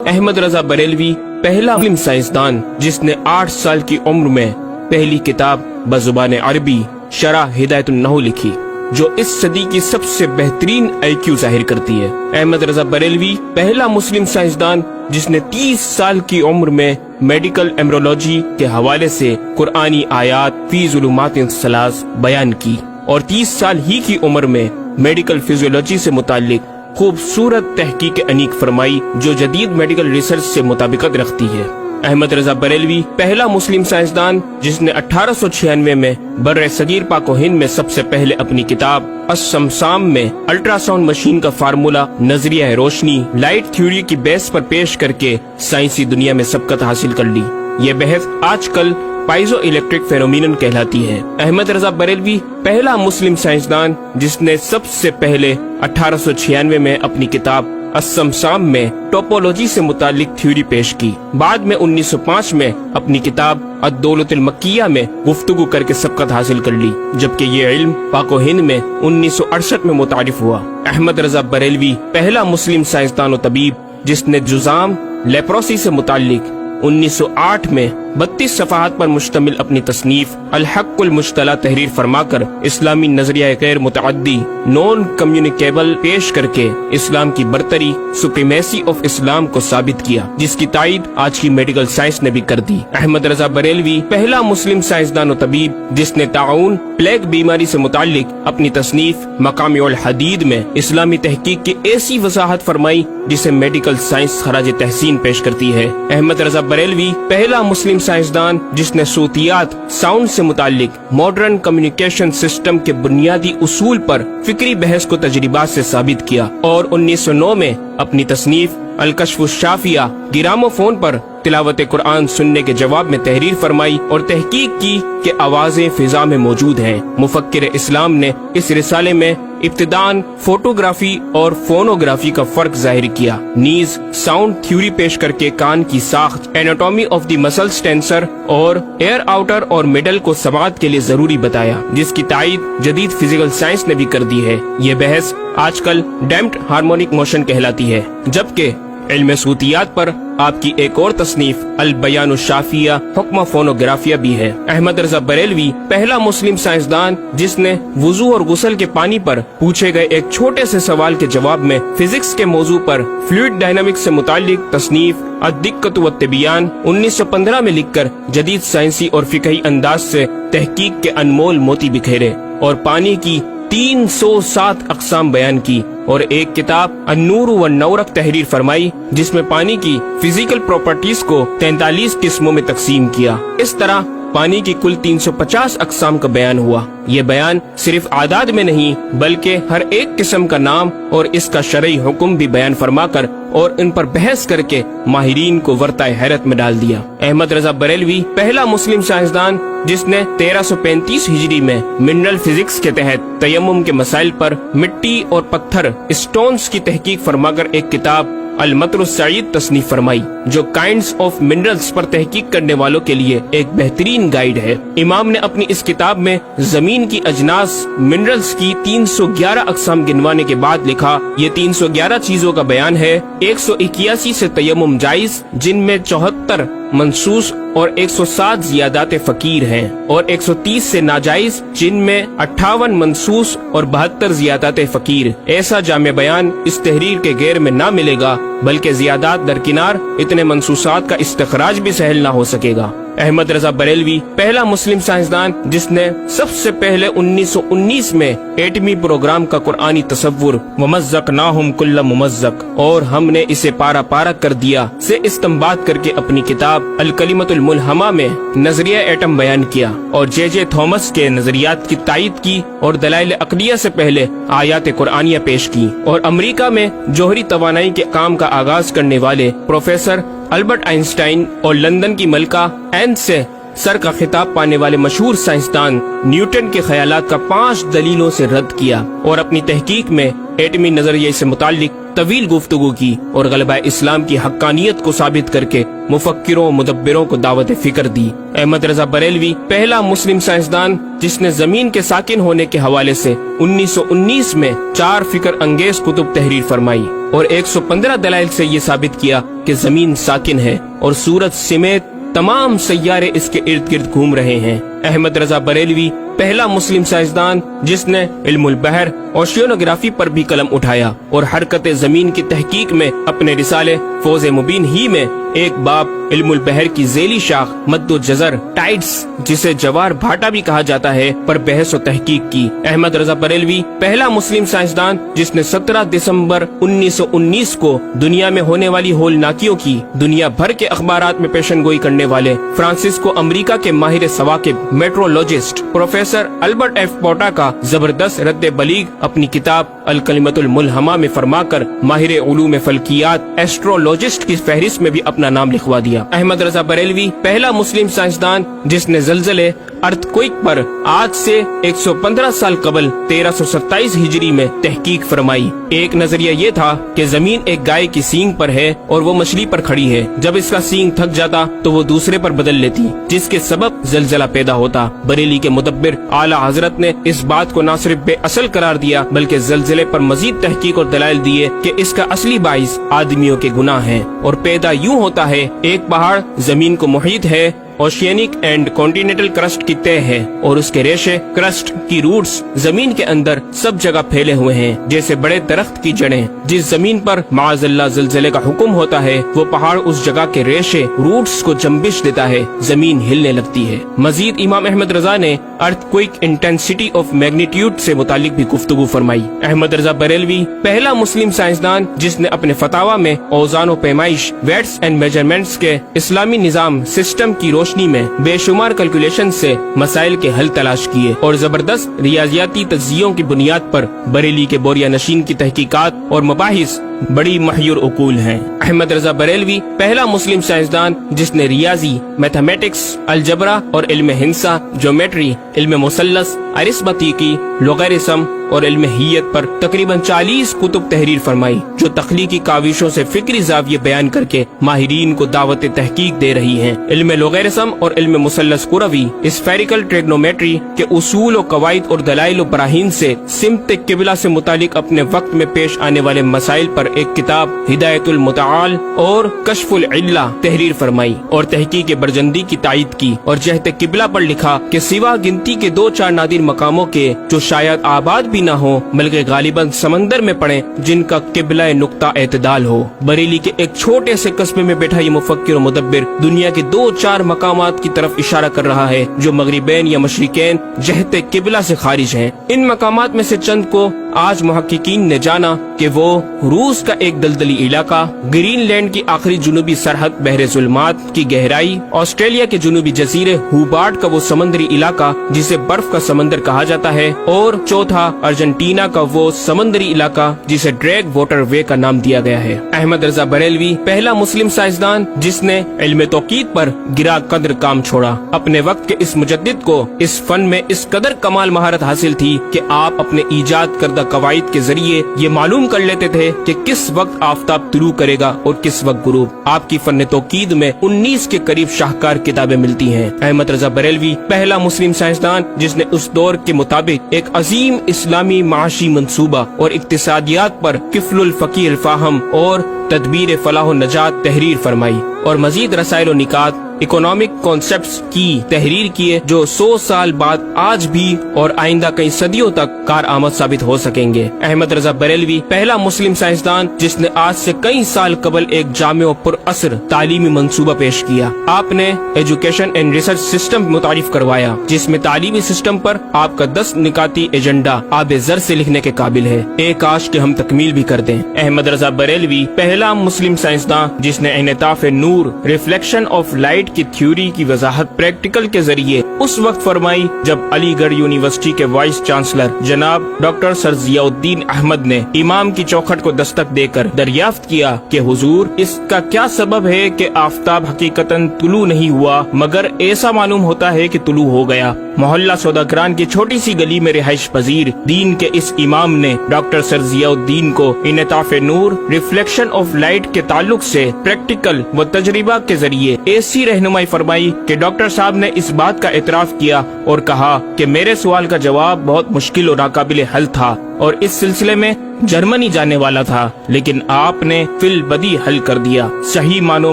احمد رضا بریلوی پہلا مسلم سائنسدان جس نے 8 سال کی عمر میں پہلی کتاب بزبان عربی شرح ہدایت النحو لکھی، جو اس صدی کی سب سے بہترین IQ ظاہر کرتی ہے۔ احمد رضا بریلوی پہلا مسلم سائنسدان جس نے 30 سال کی عمر میں میڈیکل ایمرولوجی کے حوالے سے قرآنی آیات فی ظلمات ثلاث بیان کی، اور 30 سال ہی کی عمر میں میڈیکل فزیولوجی سے متعلق خوبصورت تحقیق انیق فرمائی جو جدید میڈیکل ریسرچ سے مطابقت رکھتی ہے۔ احمد رضا بریلوی پہلا مسلم سائنسدان جس نے 1896 میں بر صغیر پاک و ہند میں سب سے پہلے اپنی کتاب السمسام میں الٹرا ساؤنڈ مشین کا فارمولا نظریہ روشنی لائٹ تھیوری کی بیس پر پیش کر کے سائنسی دنیا میں سبقت حاصل کر لی۔ یہ بحث آج کل پائزو الیکٹرک فینومینن کہلاتی ہے۔ احمد رضا بریلوی پہلا مسلم سائنسدان جس نے سب سے پہلے 1896 میں اپنی کتاب السمسام میں ٹوپولوجی سے متعلق تھیوری پیش کی۔ بعد میں 1905 میں اپنی کتاب الدولۃ المکیہ میں گفتگو کر کے سبقت حاصل کر لی، جبکہ یہ علم پاک و ہند میں 1968 میں متعارف ہوا۔ احمد رضا بریلوی پہلا مسلم سائنسدان و طبیب جس نے جذام لیپروسی سے متعلق 1908 میں 32 صفحات پر مشتمل اپنی تصنیف الحق المجتلی تحریر فرما کر اسلامی نظریہ غیر متعدی نون کمیونیکیبل پیش کر کے اسلام کی برتری سپریمیسی آف اسلام کو ثابت کیا، جس کی تائید آج کی میڈیکل سائنس نے بھی کر دی۔ احمد رضا بریلوی پہلا مسلم سائنسدان و طبیب جس نے طاعون پلیگ بیماری سے متعلق اپنی تصنیف مکمل الحدید میں اسلامی تحقیق کی ایسی وضاحت فرمائی جسے میڈیکل سائنس خراج تحسین پیش کرتی ہے۔ احمد رضا بریلوی پہلا مسلم سائنسدان جس نے صوتیات ساؤنڈ سے متعلق ماڈرن کمیونیکیشن سسٹم کے بنیادی اصول پر فکری بحث کو تجربات سے ثابت کیا، اور 1909 میں اپنی تصنیف الکشف الشافیہ گرامو فون پر تلاوت قرآن سننے کے جواب میں تحریر فرمائی اور تحقیق کی کہ آوازیں فضا میں موجود ہیں۔ مفکر اسلام نے اس رسالے میں ابتداً فوٹوگرافی اور فونوگرافی کا فرق ظاہر کیا، نیز ساؤنڈ تھیوری پیش کر کے کان کی ساخت anatomy of the muscles tensor اور ایئر آؤٹر اور مڈل کو سماعت کے لیے ضروری بتایا، جس کی تائید جدید فزیکل سائنس نے بھی کر دی ہے۔ یہ بحث آج کل ڈیمپڈ ہارمونک موشن کہلاتی ہے، جبکہ علم صوتیات پر آپ کی ایک اور تصنیف البیان الشافیہ حکم فونوگرافیہ بھی ہے۔ احمد رضا بریلوی پہلا مسلم سائنسدان جس نے وضو اور غسل کے پانی پر پوچھے گئے ایک چھوٹے سے سوال کے جواب میں فزکس کے موضوع پر فلوئڈ ڈائنامکس سے متعلق تصنیف الدقۃ والتبیان 1915 میں لکھ کر جدید سائنسی اور فقہی انداز سے تحقیق کے انمول موتی بکھیرے، اور پانی کی 307 اقسام بیان کی، اور ایک کتاب النور والنورق تحریر فرمائی جس میں پانی کی فزیکل پراپرٹیز کو 43 قسموں میں تقسیم کیا۔ اس طرح پانی کی کل 350 اقسام کا بیان ہوا۔ یہ بیان صرف اعداد میں نہیں بلکہ ہر ایک قسم کا نام اور اس کا شرعی حکم بھی بیان فرما کر اور ان پر بحث کر کے ماہرین کو ورطۂ حیرت میں ڈال دیا۔ احمد رضا بریلوی پہلا مسلم سائنسدان جس نے 1335 ہجری میں منرل فزکس کے تحت تیمم کے مسائل پر مٹی اور پتھر اسٹونز کی تحقیق فرما کر ایک کتاب المطر السعید تصنیف فرمائی، جو کائنڈز آف منرلز پر تحقیق کرنے والوں کے لیے ایک بہترین گائیڈ ہے۔ امام نے اپنی اس کتاب میں زمین کی اجناس منرلز کی 311 اقسام گنوانے کے بعد لکھا، یہ 311 چیزوں کا بیان ہے۔ 181 سے تیمم جائز جن میں 74 منصوص اور 107 زیادات فقیر ہیں، اور 130 سے ناجائز جن میں 58 منصوص اور 72 زیادات فقیر۔ ایسا جامع بیان اس تحریر کے غیر میں نہ ملے گا، بلکہ زیادات درکنار اتنے منصوصات کا استخراج بھی سہل نہ ہو سکے گا۔ احمد رضا بریلوی پہلا مسلم سائنسدان جس نے سب سے پہلے 1919 میں ایٹمی پروگرام کا قرآنی تصور ومزقناہم کل ممزق اور ہم نے اسے پارا پارا کر دیا سے استنباط کر کے اپنی کتاب الکلمۃ الملہمہ میں نظریہ ایٹم بیان کیا، اور جے تھامس کے نظریات کی تائید کی اور دلائل عقلیہ سے پہلے آیات قرآنیہ پیش کی، اور امریکہ میں جوہری توانائی کے کام کا آغاز کرنے والے پروفیسر البرٹ آئنسٹائن اور لندن کی ملکہ این سے سر کا خطاب پانے والے مشہور سائنسدان نیوٹن کے خیالات کا 5 دلیلوں سے رد کیا، اور اپنی تحقیق میں ایٹمی نظریے سے متعلق طویل گفتگو کی اور غلبہ اسلام کی حقانیت کو ثابت کر کے مفکروں و مدبروں کو دعوت فکر دی۔ احمد رضا بریلوی پہلا مسلم سائنسدان جس نے زمین کے ساکن ہونے کے حوالے سے 1919 میں 4 فکر انگیز کتب تحریر فرمائی اور 115 دلائل سے یہ ثابت کیا کہ زمین ساکن ہے اور سورج سمیت تمام سیارے اس کے ارد گرد گھوم رہے ہیں۔ احمد رضا بریلوی پہلا مسلم سائنسدان جس نے علم البحر اوشینوگرافی پر بھی قلم اٹھایا اور حرکت زمین کی تحقیق میں اپنے رسالے فوز مبین ہی میں ایک باب علم البحر کی ذیلی شاخ مد و جزر ٹائڈز جسے جوار بھاٹا بھی کہا جاتا ہے پر بحث و تحقیق کی۔ احمد رضا بریلوی پہلا مسلم سائنسدان جس نے 17 دسمبر 1919 کو دنیا میں ہونے والی ہولناکیوں کی دنیا بھر کے اخبارات میں پیشن گوئی کرنے والے فرانسسکو امریکہ کے ماہر ثواقب میٹرولوجسٹ پروفیسر البرٹ ایف پوٹا کا زبردست رد بلیغ اپنی کتاب الکلمۃ الملہمہ میں فرما کر ماہر علوم فلکیات ایسٹرولوجسٹ کی فہرست میں بھی اپنا نام لکھوا دیا۔ احمد رضا بریلوی پہلا مسلم سائنسدان جس نے زلزلے ارتھ کوئک پر آج سے 115 سال قبل 1327 ہجری میں تحقیق فرمائی۔ ایک نظریہ یہ تھا کہ زمین ایک گائے کی سینگ پر ہے اور وہ مچھلی پر کھڑی ہے، جب اس کا سینگ تھک جاتا تو وہ دوسرے پر بدل لیتی جس کے سبب زلزلہ پیدا ہوتا۔ بریلی کے مدبر اعلیٰ حضرت نے اس بات کو نہ صرف بے اصل قرار دیا بلکہ زلزلے پر مزید تحقیق اور دلائل دیے کہ اس کا اصلی باعث آدمیوں کے گناہ ہیں اور پیدا یوں ہوتا ہے، ایک پہاڑ زمین کو محیط ہے، اوشینک اینڈ کانٹیننٹل کرسٹ کی تہ ہے اور اس کے ریشے کرسٹ کی روٹس زمین کے اندر سب جگہ پھیلے ہوئے ہیں جیسے بڑے درخت کی جڑیں۔ جس زمین پر معاذ اللہ زلزلے کا حکم ہوتا ہے وہ پہاڑ اس جگہ کے ریشے روٹس کو جنبش دیتا ہے، زمین ہلنے لگتی ہے۔ مزید امام احمد رضا نے ارتھ کوئک انٹینسٹی آف میگنیٹیوڈ سے متعلق بھی گفتگو فرمائی۔ احمد رضا بریلوی پہلا مسلم سائنسدان جس نے اپنے فتاوی میں اوزان و پیمائش ویٹس اینڈ میجرمنٹس کے اسلامی نظام سسٹم کی روشنی میں بے شمار کیلکولیشن سے مسائل کے حل تلاش کیے اور زبردست ریاضیاتی تجزیوں کی بنیاد پر بریلی کے بوریا نشین کی تحقیقات اور مباحث بڑی محیر عقول ہیں۔ احمد رضا بریلوی پہلا مسلم سائنسدان جس نے ریاضی، میتھمیٹکس، الجبرا اور علم ہندسہ، جیومیٹری، علم مثلث، ارثمیٹکی، لوغارثم اور علم ہیت پر تقریباً 40 کتب تحریر فرمائی جو تخلیقی کاوشوں سے فکری زاویے بیان کر کے ماہرین کو دعوت تحقیق دے رہی ہیں۔ علم لوغارثم اور علم مثلث کروی، اسفیریکل ٹریگنومیٹری کے اصول و قواعد اور دلائل و براہین سے سمت قبلہ سے متعلق اپنے وقت میں پیش آنے والے مسائل پر ایک کتاب ہدایت المتعال اور کشف العلہ تحریر فرمائی اور تحقیق برجندی کی تائید کی اور جہت قبلہ پر لکھا کہ سوا گنتی کے 2-4 نادر مقاموں کے جو شاید آباد بھی نہ ہو بلکہ غالباً سمندر میں پڑے جن کا قبلہ نقطہ اعتدال ہو۔ بریلی کے ایک چھوٹے سے قصبے میں بیٹھا یہ مفکر و مدبر دنیا کے 2-4 مقامات کی طرف اشارہ کر رہا ہے جو مغربین یا مشرقین جہت قبلہ سے خارج ہیں۔ ان مقامات میں سے چند کو آج محققین نے جانا کہ وہ روس کا ایک دلدلی علاقہ، گرین لینڈ کی آخری جنوبی سرحد بحر ظلمات کی گہرائی، آسٹریلیا کے جنوبی جزیرے ہوبارٹ کا وہ سمندری علاقہ جسے برف کا سمندر کہا جاتا ہے، اور چوتھا ارجنٹینا کا وہ سمندری علاقہ جسے ڈریگ واٹر وے کا نام دیا گیا ہے۔ احمد رضا بریلوی پہلا مسلم سائنسدان جس نے علم توقیت پر گرا قدر کام چھوڑا۔ اپنے وقت کے اس مجدد کو اس فن میں اس قدر کمال مہارت حاصل تھی کہ آپ اپنے ایجاد کردہ قواعد کے ذریعے یہ معلوم کر لیتے تھے کہ کس وقت آفتاب طلوع کرے گا اور کس وقت غروب۔ آپ کی فن توقید میں 19 کے قریب شاہکار کتابیں ملتی ہیں۔ احمد رضا بریلوی پہلا مسلم سائنسدان جس نے اس دور کے مطابق ایک عظیم اسلامی معاشی منصوبہ اور اقتصادیات پر کفل الفقیر الفاہم اور تدبیر فلاح و نجات تحریر فرمائی اور مزید رسائل و نکات اکنامک کانسیپٹس کی تحریر کیے جو 100 سال بعد آج بھی اور آئندہ کئی صدیوں تک کارآمد ثابت ہو سکیں گے۔ احمد رضا بریلوی پہلا مسلم سائنسدان جس نے آج سے کئی سال قبل ایک جامع و پر اثر تعلیمی منصوبہ پیش کیا۔ آپ نے ایجوکیشن اینڈ ریسرچ سسٹم متعارف کروایا جس میں تعلیمی سسٹم پر آپ کا 10 نکاتی ایجنڈا آب زر سے لکھنے کے قابل ہے۔ ایک کاش کہ ہم تکمیل بھی کر دیں۔ احمد رضا بریلوی پہلا پہلا مسلم سائنسداں جس نے انعطاف نور ریفلیکشن آف لائٹ کی تھیوری کی وضاحت پریکٹیکل کے ذریعے اس وقت فرمائی جب علی گڑھ یونیورسٹی کے وائس چانسلر جناب ڈاکٹر سر ضیاء الدین احمد نے امام کی چوکھٹ کو دستک دے کر دریافت کیا کہ حضور اس کا کیا سبب ہے کہ آفتاب حقیقتاً طلوع نہیں ہوا مگر ایسا معلوم ہوتا ہے کہ طلوع ہو گیا۔ محلہ سوداگران کی چھوٹی سی گلی میں رہائش پذیر دین کے اس امام نے ڈاکٹر سر ضیاء الدین کو انعطاف نور ریفلیکشن آف لائٹ کے تعلق سے پریکٹیکل و تجربہ کے ذریعے ایسی رہنمائی فرمائی کہ ڈاکٹر صاحب نے اس بات کا اعتراف کیا اور کہا کہ میرے سوال کا جواب بہت مشکل اور ناقابل حل تھا اور اس سلسلے میں جرمنی جانے والا تھا، لیکن آپ نے فی البدی حل کر دیا۔ صحیح معنوں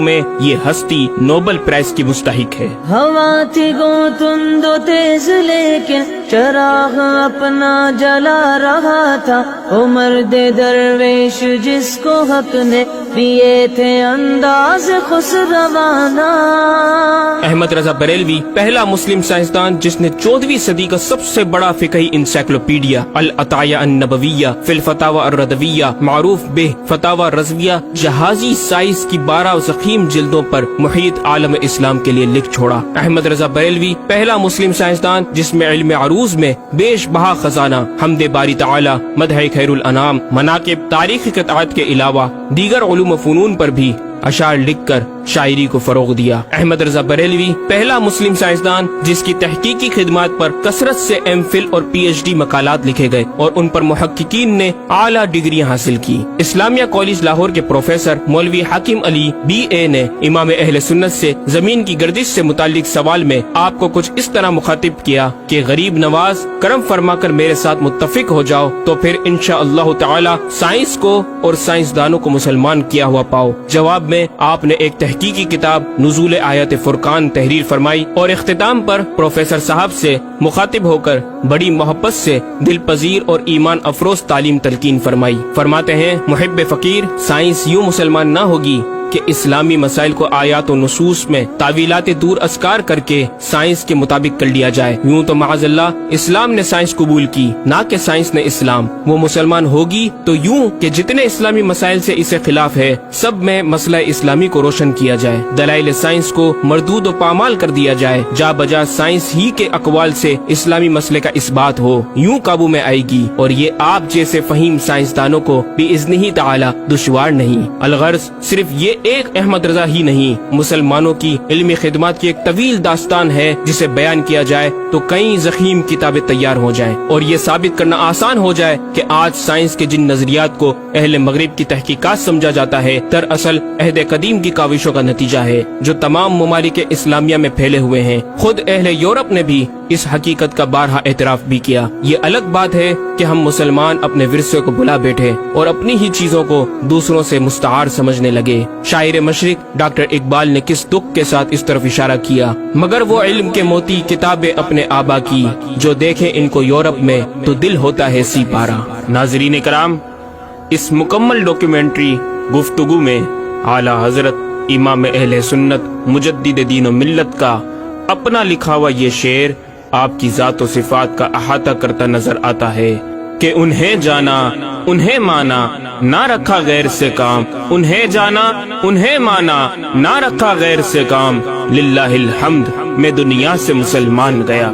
میں یہ ہستی نوبل پرائز کی مستحق ہے۔ ہوا تھی گو تند و تیز لیکن چراغ اپنا جلا رہا تھا، وہ مرد درویش جس کو حق نے دیے تھے انداز خسروانہ۔ احمد رضا بریلوی پہلا مسلم سائنسدان جس نے 14ویں صدی کا سب سے بڑا فقہی انسائکلوپیڈیا العطایہ النبویہ فی الفتاوی الردویہ معروف بہ فتاوی رضویہ جہازی سائز کی 12 ضخیم جلدوں پر محیط عالم اسلام کے لیے لکھ چھوڑا۔ احمد رضا بریلوی پہلا مسلم سائنسدان جس میں علم عروض میں بیش بہا خزانہ حمد باری تعالی، مدح خیر الانام، مناقب، تاریخی قطعات کے علاوہ دیگر علوم و فنون پر بھی اشعار لکھ کر شاعری کو فروغ دیا۔ احمد رضا بریلوی پہلا مسلم سائنسدان جس کی تحقیقی خدمات پر کثرت سے ایم فل اور پی ایچ ڈی مقالات لکھے گئے اور ان پر محققین نے اعلیٰ ڈگریاں حاصل کی۔ اسلامیہ کالج لاہور کے پروفیسر مولوی حاکم علی بی اے نے امام اہل سنت سے زمین کی گردش سے متعلق سوال میں آپ کو کچھ اس طرح مخاطب کیا کہ غریب نواز کرم فرما کر میرے ساتھ متفق ہو جاؤ تو پھر انشاءاللہ تعالی سائنس کو اور سائنسدانوں کو مسلمان کیا ہوا پاؤ۔ جواب میں آپ نے ایک تحقیقی کتاب نزول آیات فرقان تحریر فرمائی اور اختتام پر پروفیسر صاحب سے مخاطب ہو کر بڑی محبت سے دل پذیر اور ایمان افروز تعلیم تلقین فرمائی۔ فرماتے ہیں محب فقیر سائنس یوں مسلمان نہ ہوگی کہ اسلامی مسائل کو آیات و نصوص میں تعویلات دور اسکار کر کے سائنس کے مطابق کر لیا جائے۔ یوں تو معاذ اللہ اسلام نے سائنس قبول کی نہ کہ سائنس نے اسلام۔ وہ مسلمان ہوگی تو یوں کہ جتنے اسلامی مسائل سے اسے خلاف ہے سب میں مسئلہ اسلامی کو روشن کیا جائے، دلائل سائنس کو مردود و پامال کر دیا جائے، جا بجا سائنس ہی کے اقوال سے اسلامی مسئلے کا اثبات ہو، یوں قابو میں آئے گی اور یہ آپ جیسے فہیم سائنسدانوں کو بإذنہ تعالی دشوار نہیں۔ الغرض صرف یہ ایک احمد رضا ہی نہیں، مسلمانوں کی علمی خدمات کی ایک طویل داستان ہے جسے بیان کیا جائے تو کئی ضخیم کتابیں تیار ہو جائیں اور یہ ثابت کرنا آسان ہو جائے کہ آج سائنس کے جن نظریات کو اہل مغرب کی تحقیقات سمجھا جاتا ہے دراصل عہد قدیم کی کاوشوں کا نتیجہ ہے جو تمام ممالک اسلامیہ میں پھیلے ہوئے ہیں۔ خود اہل یورپ نے بھی اس حقیقت کا بارہا اعتراف بھی کیا۔ یہ الگ بات ہے کہ ہم مسلمان اپنے ورثے کو بلا بیٹھے اور اپنی ہی چیزوں کو دوسروں سے مستعار سمجھنے لگے۔ شاعر مشرق ڈاکٹر اقبال نے کس دکھ کے ساتھ اس طرف اشارہ کیا، مگر وہ علم کے موتی کتابیں اپنے آبا کی، جو دیکھیں ان کو یورپ میں تو دل ہوتا ہے سی پارا۔ ناظرین کرام، اس مکمل ڈاکیومنٹری گفتگو میں اعلیٰ حضرت امام اہل سنت مجدد دین و ملت کا اپنا لکھا ہوا یہ شعر آپ کی ذات و صفات کا احاطہ کرتا نظر آتا ہے کہ انہیں جانا انہیں مانا نہ رکھا غیر سے کام، انہیں جانا انہیں مانا نہ رکھا غیر سے کام، للہ الحمد میں دنیا سے مسلمان گیا۔